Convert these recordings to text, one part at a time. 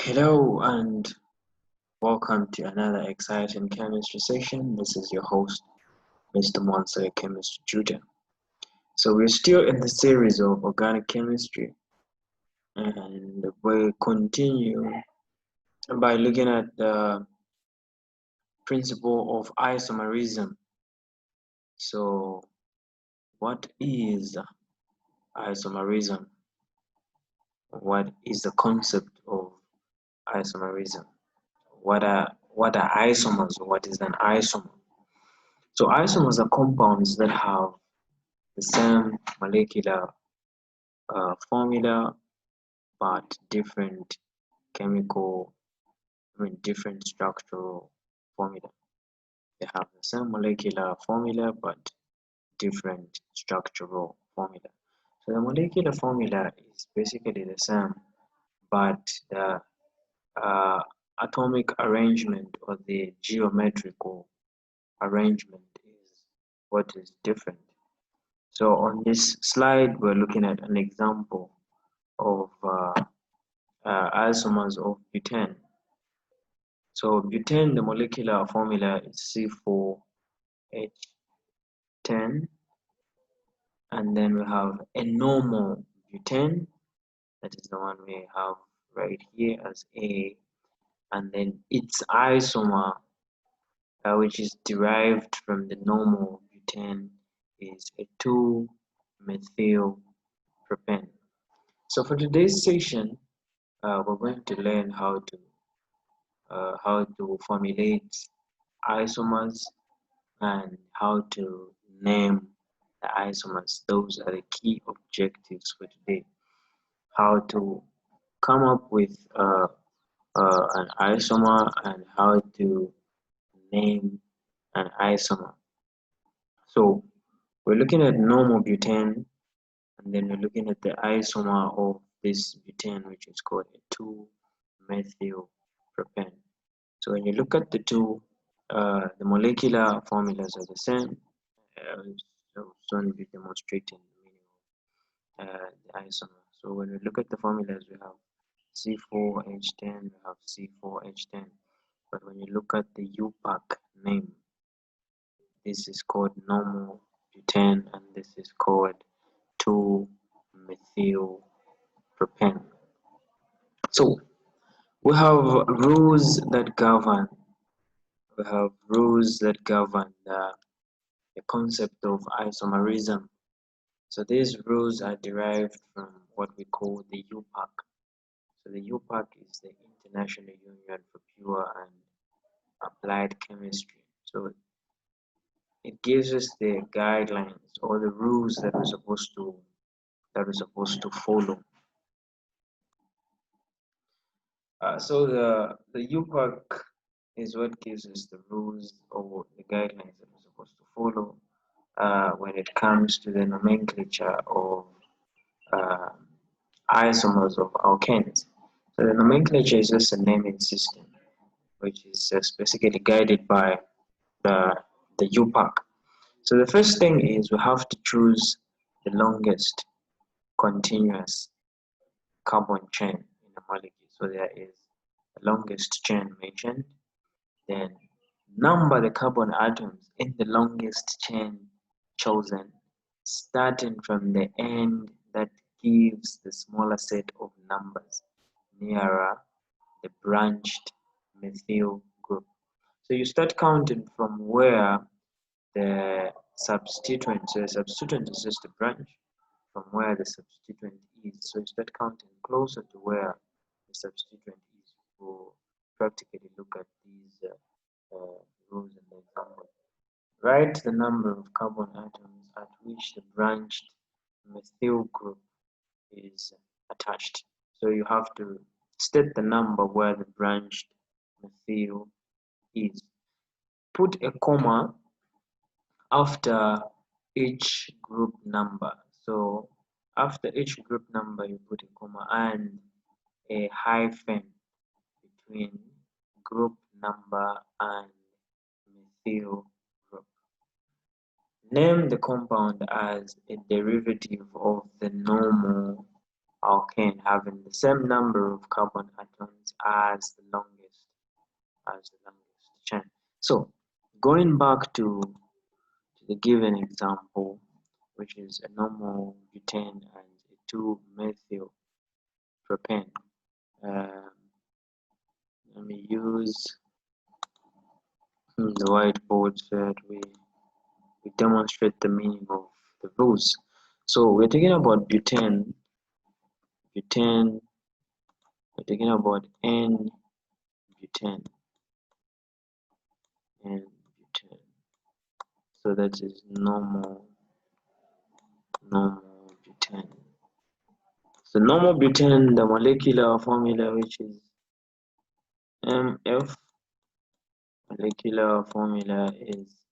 Hello and welcome to another exciting chemistry session. This is your host, Mr. Monster Chemistry Tutor. So we're still in the series of organic chemistry, and we'll continue by looking at the principle of isomerism. So what is isomerism? What is the concept of isomerism? What are isomers? What is an isomer? So isomers are compounds that have the same molecular formula but different different structural formula. They have the same molecular formula but different structural formula. So the molecular formula is basically the same, but the uh, atomic arrangement or the geometrical arrangement is what is different. So on this slide, we're looking at an example of isomers of butane. So butane, the molecular formula is C4H10, and then we have a normal butane, that is the one we have right here as A, and then its isomer, which is derived from the normal butane, is a 2-methylpropane. So for today's session, we're going to learn how to formulate isomers and how to name the isomers. Those are the key objectives for today. How to come up with an isomer and how to name an isomer. So we're looking at normal butane, and then we're looking at the isomer of this butane, which is called a 2-methylpropane. So when you look at the two, the molecular formulas are the same. So soon be demonstrating the meaning of the isomer. So when we look at the formulas, we have C4H10, we have C4H10. But when you look at the UPAC name, this is called normal butane and this is called 2-methylpropane. So we have rules that govern the concept of isomerism. So these rules are derived from what we call the UPAC. So the UPAC is the International Union for Pure and Applied Chemistry. So it gives us the guidelines or the rules that we're supposed to follow. So the UPAC is what gives us the rules or the guidelines that we're supposed to follow when it comes to the nomenclature of isomers of alkanes. So the nomenclature is just a naming system, which is basically guided by the UPAC. So the first thing is we have to choose the longest continuous carbon chain in a molecule. So there is the longest chain mentioned, then number the carbon atoms in the longest chain chosen, starting from the end that gives the smaller set of numbers nearer the branched methyl group. So you start counting from where the substituent, so the substituent is just a branch from where the substituent is. So you start counting closer to where the substituent is. We'll practically look at these rules in the example. Write the number of carbon atoms at which the branched methyl group is attached. So you have to state the number where the branched methyl is. Put a comma after each group number. So after each group number, you put a comma and a hyphen between group number and methyl group. Name the compound as a derivative of the normal alkane having the same number of carbon atoms as the longest chain. So going back to the given example, which is a normal butane and a 2-methyl propane. Let me use the whiteboard so that we demonstrate the meaning of the rules. So we're talking about butane. We're talking about N-butane. N-butane. So that is normal butane. So normal butane, the molecular formula, which is MF, molecular formula is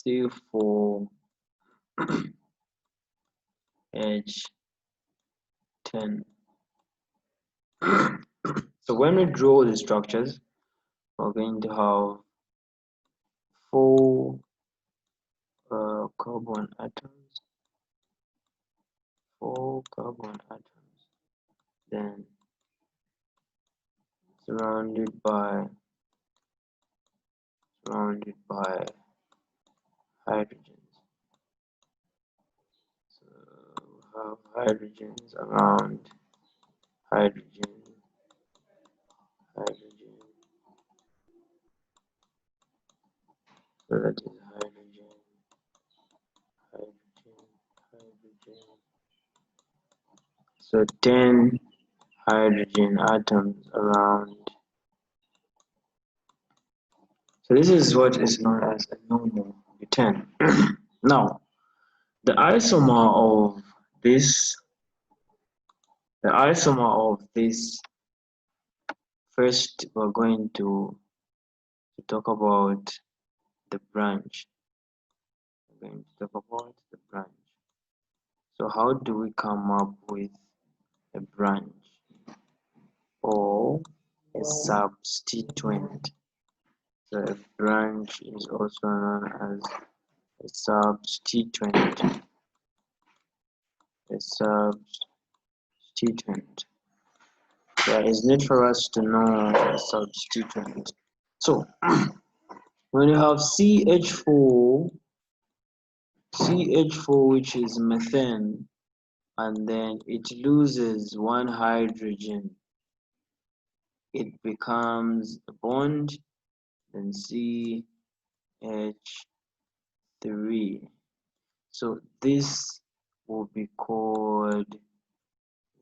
C4H10. So when we draw the structures, we're going to have 4 carbon atoms, then surrounded by hydrogens. So we have hydrogens around hydrogen. So that is hydrogen. So 10 hydrogen atoms around. So this is what is known as a normal butane. Now, the isomer of this, first we're going to talk about the branch. We're going to talk about the branch. So how do we come up with a branch or a substituent? So a branch is also known as a substituent. There is need for us to know a substituent. So when you have CH4, which is methane, and then it loses 1 hydrogen, it becomes a bond, then CH3. So this will be called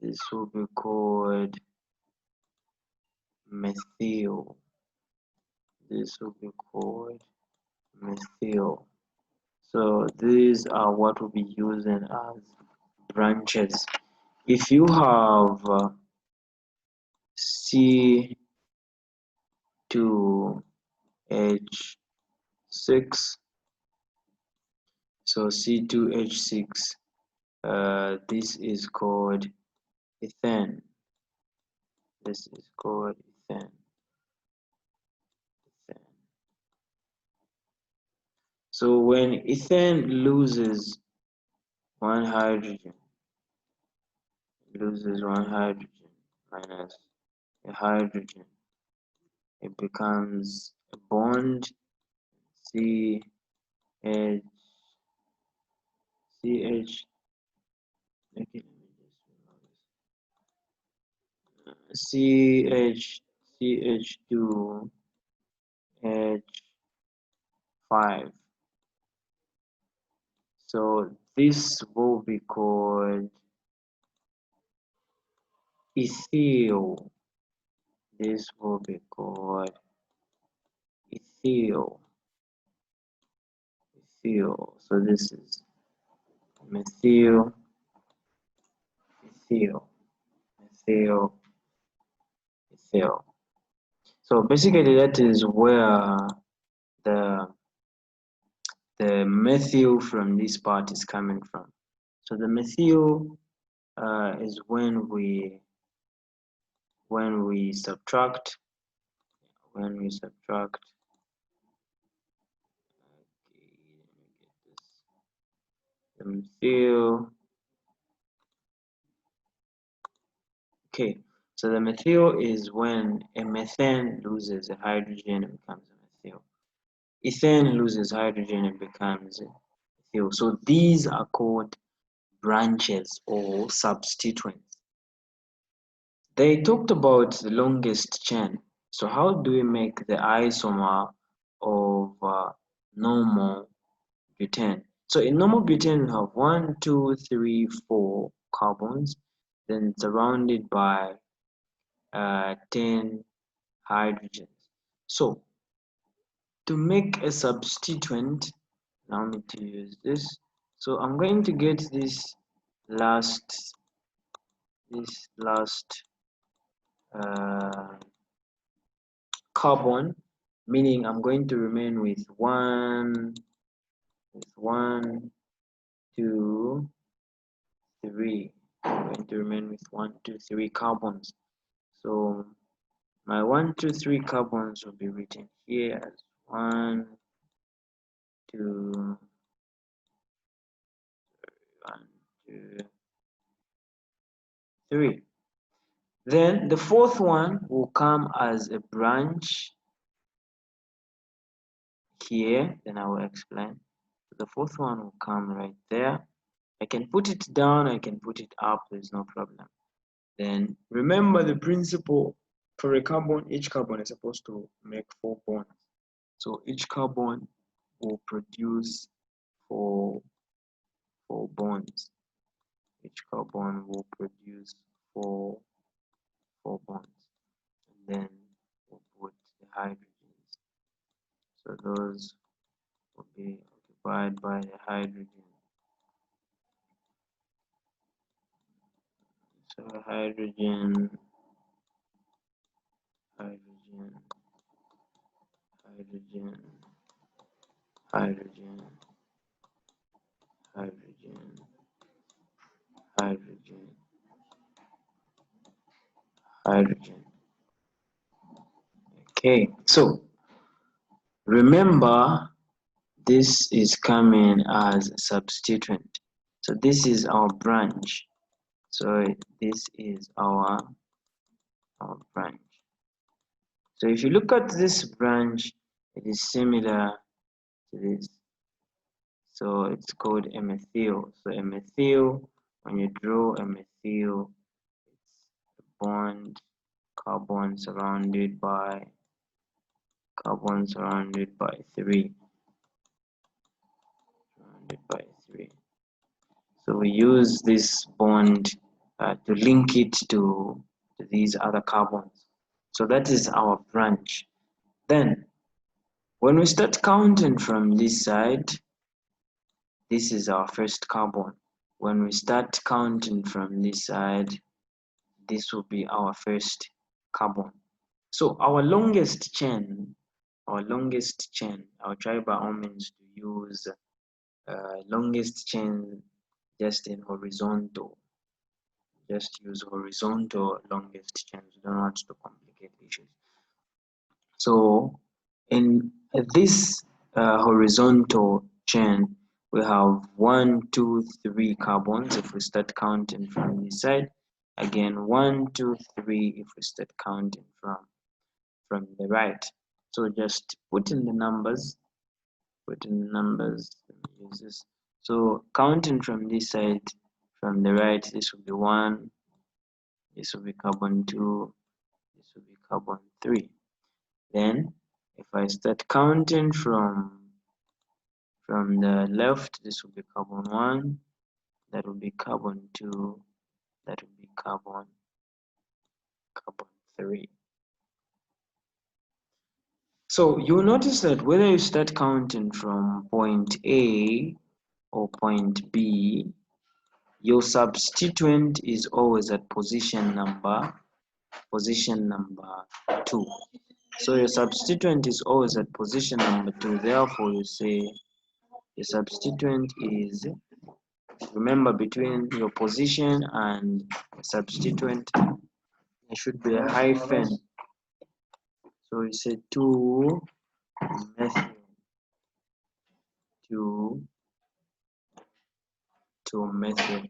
methyl. This will be called methyl. So these are what we'll be using as branches. If you have C2H6, so C2H6, this is called ethane. This is called ethane. So when ethane loses 1 hydrogen, minus a hydrogen, it becomes a bond, CH, okay, CH2H5. So this will be called ethyl. This will be called ethyl. So this is methyl. So basically that is where the methyl from this part is coming from. So the methyl is when we subtract, the methyl Okay, so the methyl is when a methane loses a hydrogen and becomes a methyl. Ethane loses hydrogen and becomes a methyl. So these are called branches or substituents. They talked about the longest chain. So how do we make the isomer of normal butane? So in normal butane, we have 1, 2, 3, 4 carbons, then surrounded by 10 hydrogens. So to make a substituent, now I need to use this. So I'm going to get last this last uh, carbon, meaning I'm going to remain with one, 2, 3. I'm going to remain with 1, 2, 3 carbons. So my 1, 2, 3 carbons will be written here as 1, 2, 1, 2, 3. Then the fourth one will come as a branch here, then I will explain. So the fourth one will come right there. I can put it down, I can put it up, there's no problem. Then remember the principle for a carbon, each carbon is supposed to make 4 bonds. So each carbon will produce 4 bonds. Each carbon will produce 4 bonds. And then we'll put the hydrogens. So those will be occupied by the hydrogen. So hydrogen, hydrogen, hydrogen, hydrogen, hydrogen, hydrogen, hydrogen. Okay, so remember this is coming as a substituent. So this is our branch. So this is our branch. So if you look at this branch, it is similar to this. So it's called a methyl. So a methyl, when you draw a methyl, it's a bond, carbon surrounded by 3. So we use this bond to link it to these other carbons. So that is our branch. Then when we start counting from this side, this is our first carbon. When we start counting from this side, this will be our first carbon. So our longest chain, I'll try by all means to use longest chain just in horizontal. Just use horizontal longest chains. You don't want to complicate issues. So in this horizontal chain, we have 1, 2, 3 carbons if we start counting from this side. Again, 1, 2, 3 if we start counting from the right. So just put in the numbers. Let me use this. So counting from this side, from the right, this will be 1, this will be carbon 2, this will be carbon 3. Then if I start counting from the left, this will be carbon 1, that will be carbon 2, that will be carbon 3. So you'll notice that whether you start counting from point A or point B, your substituent is always at position number 2. So your substituent is always at position number 2. Therefore, you say your substituent is, remember, between your position and substituent, there should be a hyphen. So you say 2 methyl, 2 methyl.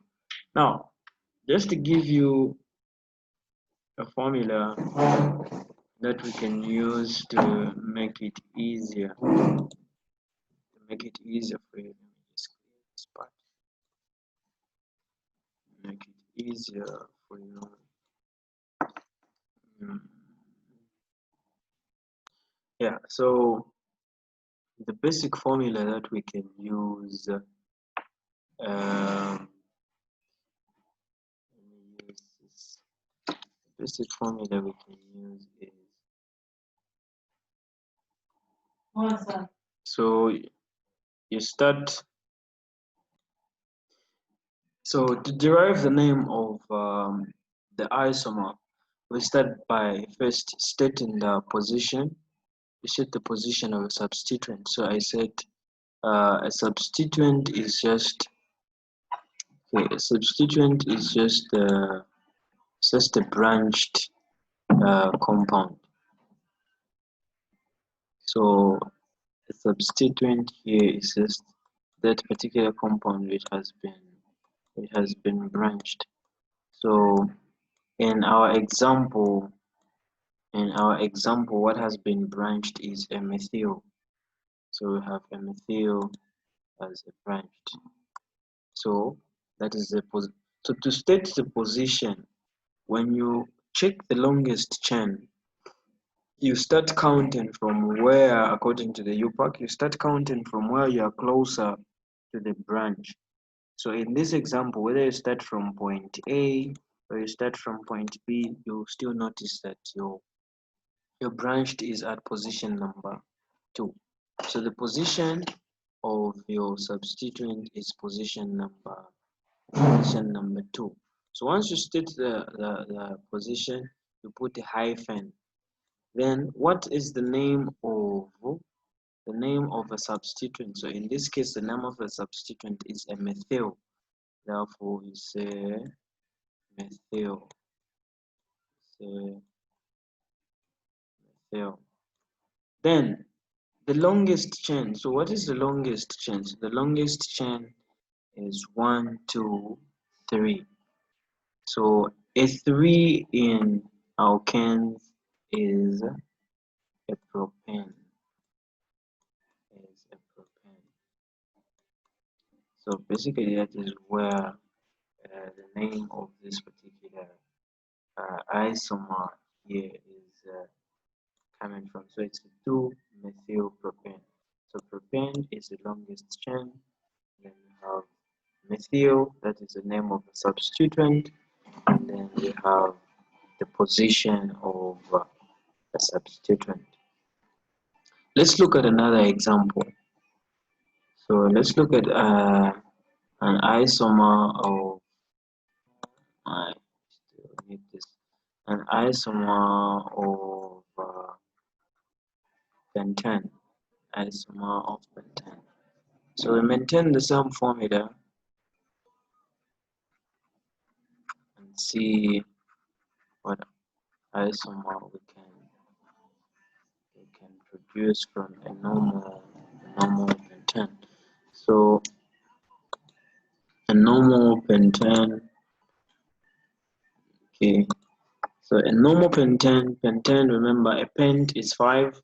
Now, just to give you a formula that we can use to make it easier. For you. Let me just clear this part. Make it easier for you. Yeah, so the basic formula that we can use, let me use this. The basic formula we can use is, so you start, so to derive the name of the isomer, we start by first stating the position. We set the position of a substituent. So I said a substituent is just, okay, a substituent is just a branched compound. So a substituent here is just that particular compound which has been branched. So in our example, what has been branched is a methyl. So we have a methyl as a branched. So that is the so to state the position, when you check the longest chain, you start counting from where, according to the UPAC, you start counting from where you are closer to the branch. So in this example, whether you start from point A or you start from point B, you'll still notice that your branched is at position number 2. So the position of your substituent is position number 2. So once you state the position, you put a hyphen. Then what is the name of a substituent? So in this case, the name of a substituent is a methyl. Therefore, we say methyl. Then the longest chain. So what is the longest chain? So the longest chain is 1, 2, 3. So a 3 in alkanes is a propane. So basically, that is where the name of this particular isomer here is coming from. So it's 2-methylpropane. So propane is the longest chain. Then we have methyl, that is the name of the substituent, and then we have the position of the substituent. Let's look at another example. So let's look at an isomer of, I still need this, an isomer of pentane, isomer of pentane. So we maintain the same formula and see what isomer we can produce from a normal pentane. So a normal pentane, okay. So a normal pentane, remember a pent is 5,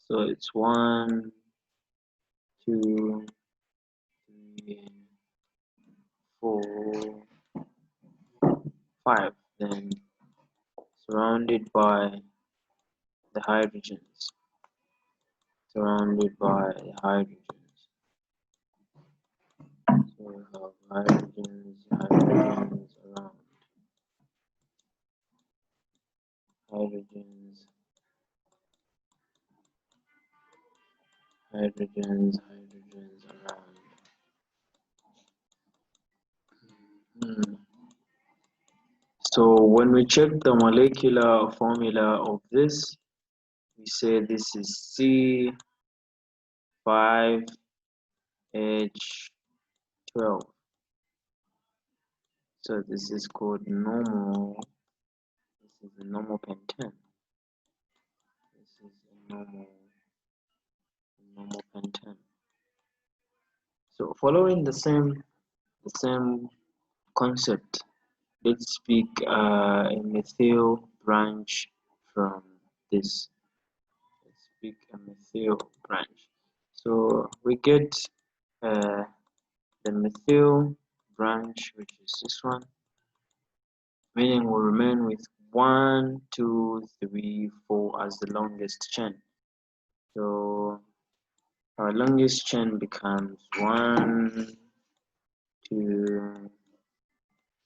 so it's 1, 2, 3, 4, 5. Then surrounded by the hydrogens. So we have hydrogens around. Hydrogens around. So when we check the molecular formula of this, we say this is C5H12. So this is called normal. This is the normal pentane. This is a normal pentane. So following the same concept, let's speak a methyl branch from this. Let's pick a methyl branch. So we get the methyl branch, which is this one, meaning we'll remain with 1, 2, 3, 4 as the longest chain. So our longest chain becomes 1, 2,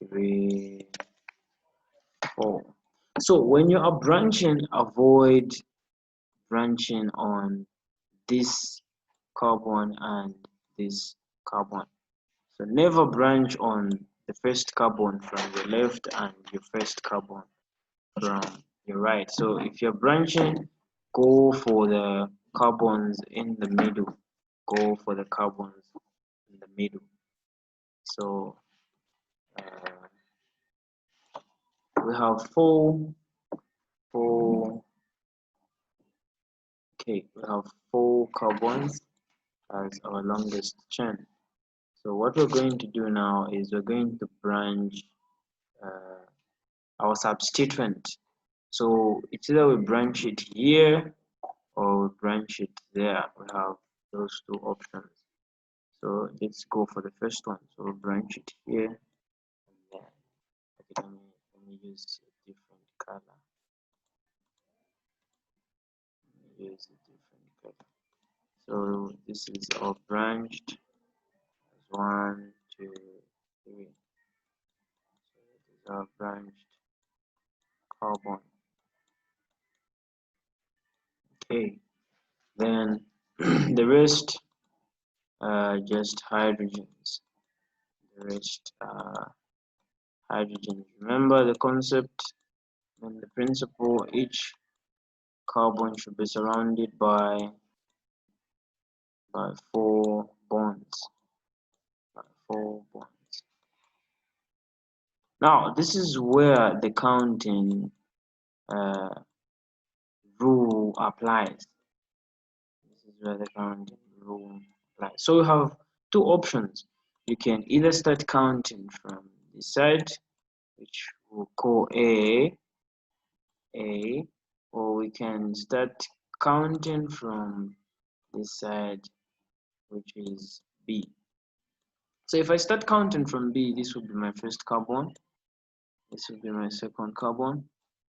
3, 4. So when you are branching, avoid branching on this carbon and this carbon. So never branch on the first carbon from your left and your first carbon from your right. So if you're branching, go for the carbons in the middle. Go for the carbons in the middle. So we have four. Okay, we have 4 carbons as our longest chain. So what we're going to do now is we're going to branch our substituent. So it's either we branch it here or we branch it there. We have those 2 options. So let's go for the first one. So we'll branch it here and there. Okay, let me use a different color. Use a different color. So this is all branched. 1, 2, 3. So this is our branched carbon. Okay, then the rest just hydrogens. The rest hydrogens. Remember the concept and the principle. Each carbon should be surrounded by 4 bonds. By 4 bonds. Now this is where the counting rule applies. This is where the counting rule applies. So we have 2 options. You can either start counting from this side, which we'll call A, or we can start counting from this side, which is B. So if I start counting from B, this would be my first carbon, this would be my second carbon,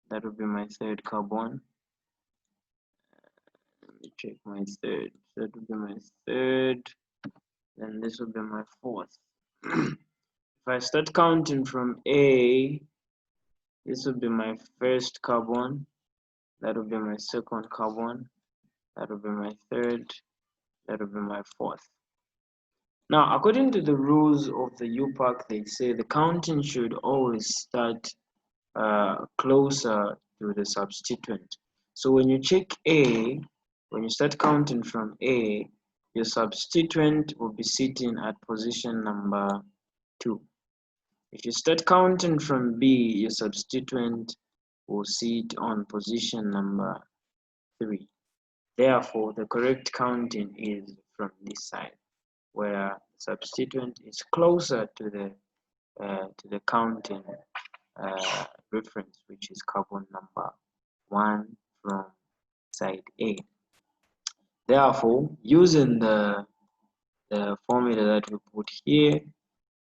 that would be my third carbon. Let me check my third. That would be my third, then this would be my fourth. If I start counting from A, this would be my first carbon, that would be my second carbon, that would be my third, that would be my fourth. Now, according to the rules of the UPAC, they say the counting should always start closer to the substituent. So when you check A, when you start counting from A, your substituent will be sitting at position number 2. If you start counting from B, your substituent will sit on position number 3. Therefore, the correct counting is from this side, where substituent is closer to the counting reference, which is carbon number 1 from side A. Therefore, using the formula that we put here,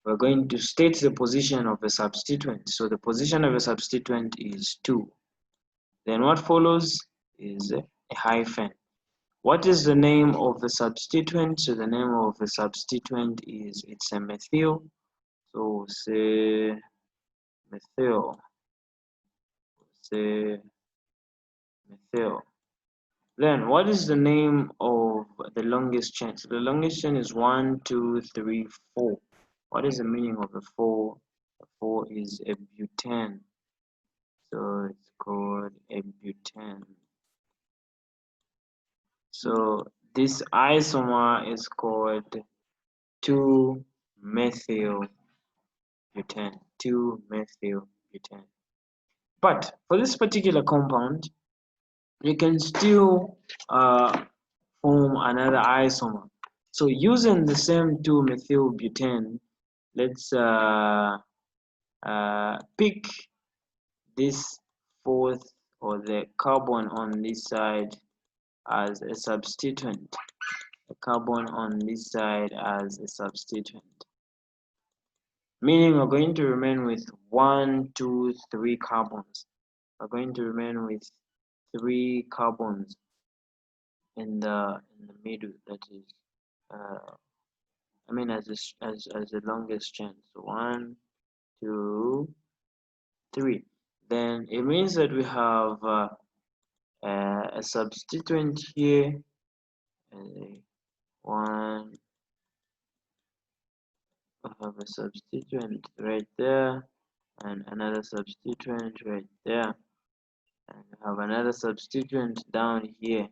we're going to state the position of a substituent. So the position of a substituent is 2. Then what follows is a hyphen. What is the name of the substituent? So the name of the substituent is, it's a methyl. So say methyl. Say methyl. Then what is the name of the longest chain? So the longest chain is 1, 2, 3, 4. What is the meaning of the 4? The 4 is a butane. So it's called a butane. So this isomer is called 2-methyl butane. 2-methyl butane. But for this particular compound, you can still form another isomer. So using the same 2-methyl butane, let's pick this fourth or the carbon on this side as a substituent. The carbon on this side as a substituent. Meaning we're going to remain with 1, 2, 3 carbons. We're going to remain with 3 carbons in the middle. That is, I mean, as the longest chain. So 1, 2, 3. Then it means that we have a substituent here. One. I have a substituent right there, and another substituent right there, and I have another substituent down here.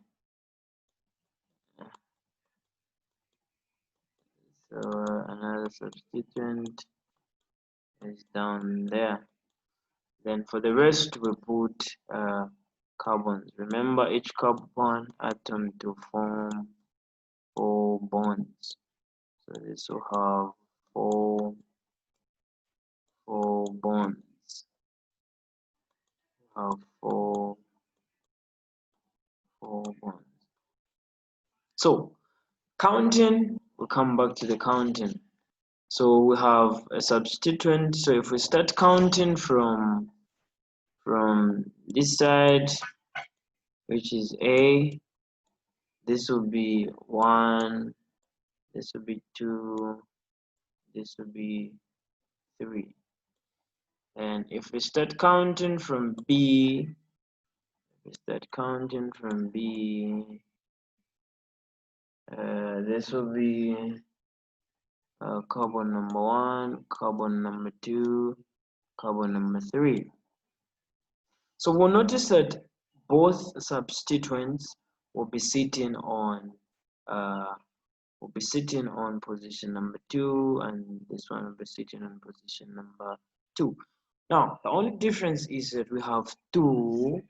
So another substituent is down there. Then for the rest we put carbons. Remember, each carbon atom to form 4 bonds. So this will have 4 bonds. Have 4 bonds. So counting, we'll come back to the counting. So we have a substituent. So if we start counting from this side, which is A, this will be 1, this will be 2, this will be 3. And if we start counting from B, this will be carbon number 1, carbon number 2, carbon number 3. So we'll notice that both substituents will be sitting on position number 2, and this one will be sitting on position number 2. Now the only difference is that we have two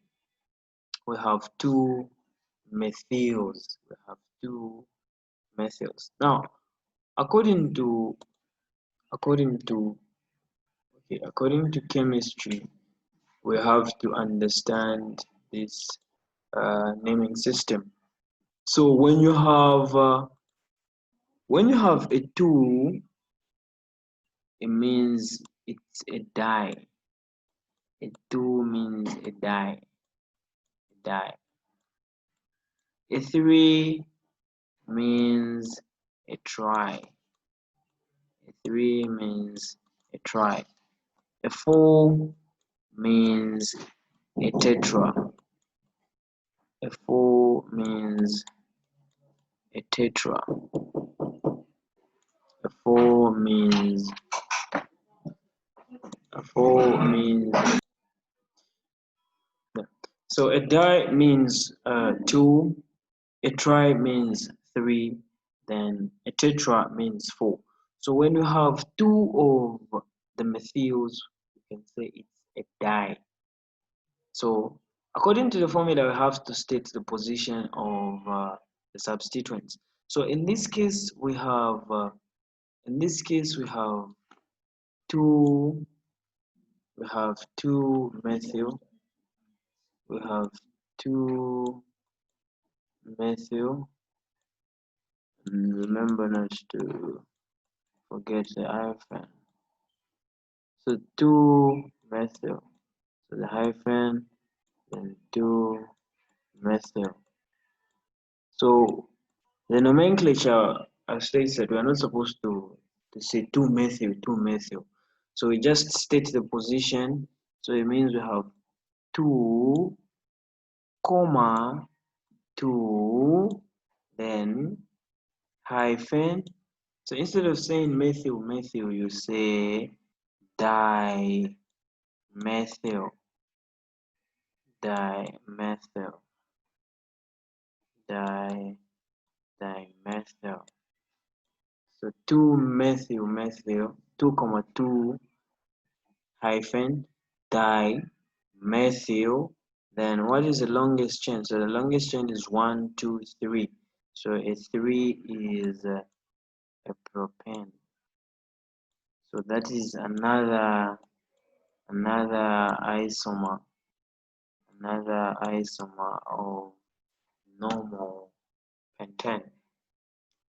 methyls. Now according to chemistry, we have to understand this naming system. So when you have a 2, it means it's a di. A 2 means a di. A 3 means a tri. A 3 means a tri. A 4 means a tetra. A 4 means a tetra. A 4 means so a di means 2, a tri means 3, then a tetra means 4. So when you have 2 of the methyls, you can say it's a di. So according to the formula, we have to state the position of the substituents. So in this case we have 2 methyl. We have 2 methyl, and remember not to forget the hyphen. So 2 methyl, so the hyphen, then 2 methyl. So the nomenclature, as stated, we are not supposed to say 2 methyl. So we just state the position. So it means we have 2, 2, then hyphen. So instead of saying methyl, you say dimethyl. Dimethyl. So 2 methyl, 2, 2 hyphen dimethyl. Then what is the longest chain? So the longest chain is 1, 2, 3. So a 3 is a propane. So that is another isomer. another isomer of normal pentane.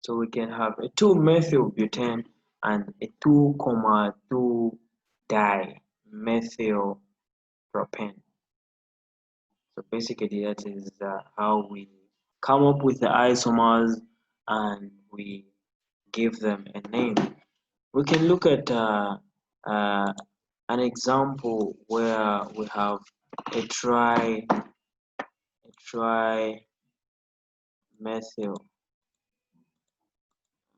So we can have a 2-methylbutane and a 2,2 dimethylpropane. So basically that is how we come up with the isomers and we give them a name. We can look at an example where we have a trimethyl.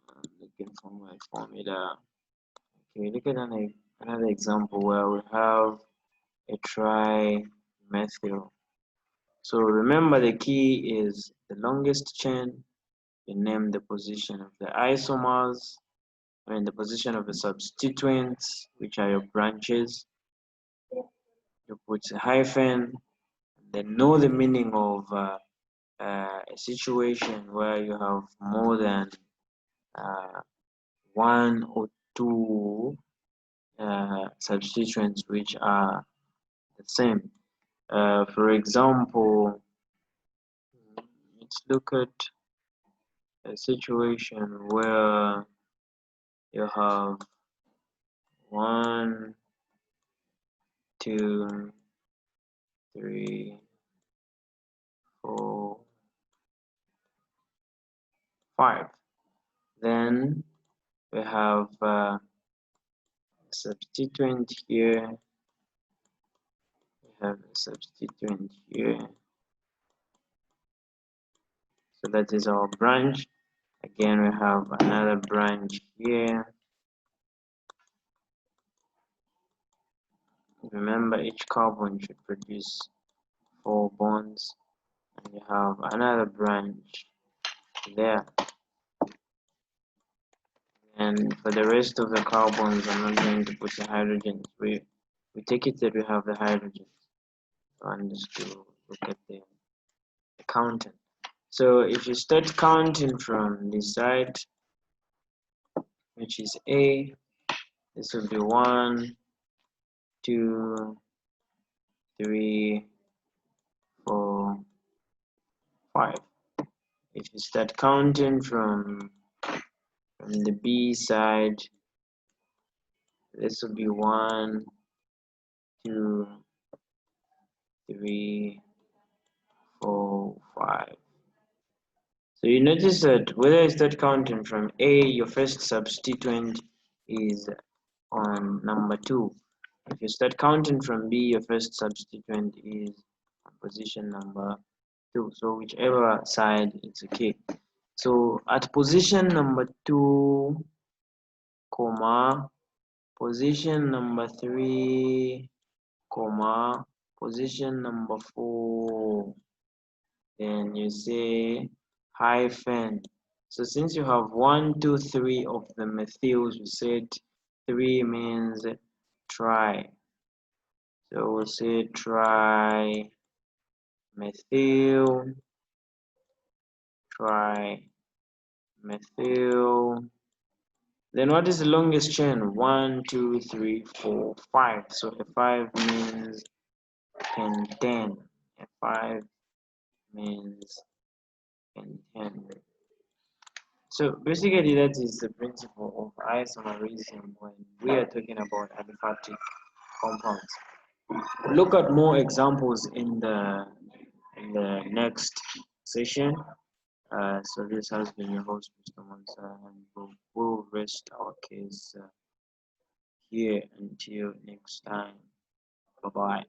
I'm looking for my formula. Okay, look at another example where we have a trimethyl. So remember, the key is the longest chain. You name the position of the isomers, the position of the substituents, which are your branches. You put a hyphen, then know the meaning of a situation where you have more than one or two substituents which are the same. For example, let's look at a situation where you have 1, 2, 3, 4, 5. Then we have a substituent here. We have a substituent here. So that is our branch. Again, we have another branch here. Remember, each carbon should produce 4 bonds. And you have another branch there. And for the rest of the carbons, I'm not going to put the hydrogens. We take it that we have the hydrogens. And just to look at the counting. So if you start counting from this side, which is A, this will be 1, 2, 3, 4, 5. If you start counting from the B side, this will be 1, 2, 3, 4, 5. So you notice that whether you start counting from A, your first substituent is on number 2. If you start counting from B, your first substituent is on position number 2. So whichever side, it's okay. So at position number 2, comma, position number 3, comma, position number 4, then you say hyphen. So since you have 1, 2, 3 of the methyls, we said 3 means tri. So we'll say trimethyl, trimethyl. Then what is the longest chain? 1, 2, 3, 4, 5. So a 5 means pentane. A 5 means pentane. So basically that is the principle of isomerism when we are talking about aliphatic compounds. Look at more examples in the next session. So this has been your host, Mr. Mansa, and we'll rest our case here until next time. Bye-bye.